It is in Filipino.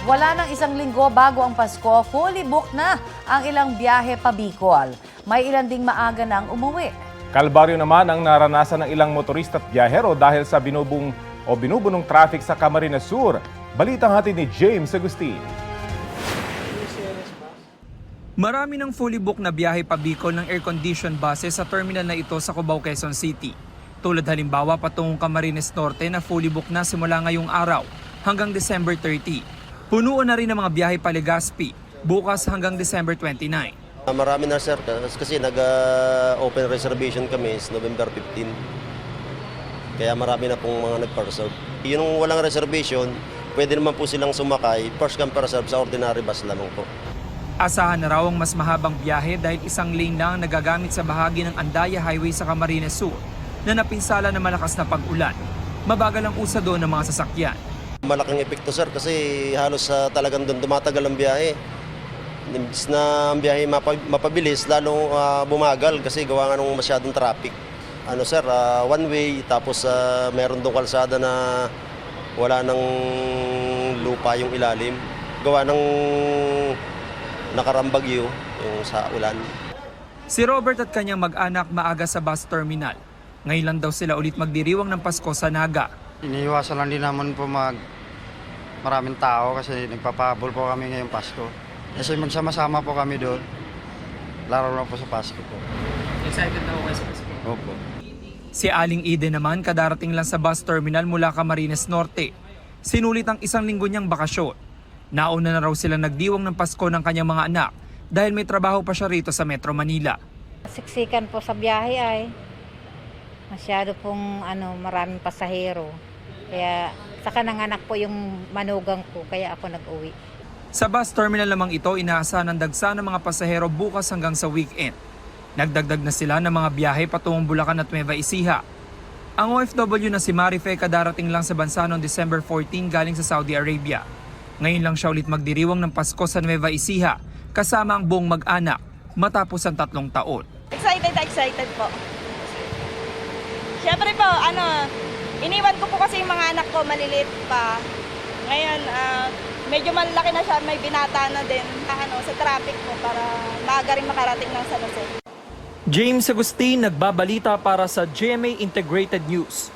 Wala nang isang linggo bago ang Pasko, fully booked na ang ilang biyahe pa Bicol. May ilan ding maaga nang umuwi. Kalbaryo naman ang naranasan ng ilang motorista at biyahero dahil sa binubunong traffic sa Camarines Sur. Balitang hatid ni James Agustin. Marami ng fully booked na biyahe pa Bicol ng air-conditioned buses sa terminal na ito sa Cubao, Quezon City. Tulad halimbawa patungong Camarines Norte na fully booked na simula ngayong araw hanggang December 30. Punuan na rin ang mga biyahe pa Legazpi bukas hanggang December 29. Marami na sir kasi nag-open reservation kami is November 15. Kaya marami na pong mga nag-reserve. Yung walang reservation, pwede naman po silang sumakay first come first serve sa ordinary bus lamang po. Asahan na raw ang mas mahabang biyahe dahil isang lane lang ang nagagamit sa bahagi ng Andaya Highway sa Camarines Sur na napinsala ng malakas na pag-ulan. Mabagal ang usad doon ng mga sasakyan. Malaking epekto sir kasi halos talagang doon tumatagal ang biyahe. Imbis na ang biyahe mapabilis, lalong bumagal kasi gawa nga ng masyadong traffic. Ano sir, one way, tapos meron doon kalsada na wala ng lupa yung ilalim. Gawa ng nakarambagyo yung sa ulan. Si Robert at kanyang mag-anak maaga sa bus terminal. Ngayon lang daw sila ulit magdiriwang ng Pasko sa Naga. Iniiwasan lang din naman po maraming tao kasi nagpapahabol po kami ngayong Pasko. Kasi magsama-sama po kami doon, laro na po sa Pasko po. Excited na ako kayo sa Pasko? Opo. Si Aling Eden naman kadarating lang sa bus terminal mula Camarines Norte. Sinulit ang isang linggo niyang bakasyon. Nauna na raw sila nagdiwang ng Pasko ng kanyang mga anak dahil may trabaho pa siya rito sa Metro Manila. Siksikan po sa biyahe ay masyado pong maraming pasahero. Kaya saka nanganak po yung manugang ko kaya ako nag-uwi. Sa bus terminal lamang ito, inaasahan ng dagsa ng mga pasahero bukas hanggang sa weekend. Nagdagdag na sila ng mga biyahe patungong Bulacan at Nueva Ecija. Ang OFW na si Marife kadarating lang sa bansa noong December 14 galing sa Saudi Arabia. Ngayon lang siya ulit magdiriwang ng Pasko sa Nueva Ecija kasama ang buong mag-anak matapos ang 3 taon. Excited po. Siyempre po, iniwan ko po kasi yung mga anak ko maliliit pa. Ngayon, medyo malaki na siya, may binata na din sa traffic po para maaga rin makarating ng San Jose. James Agustin nagbabalita para sa GMA Integrated News.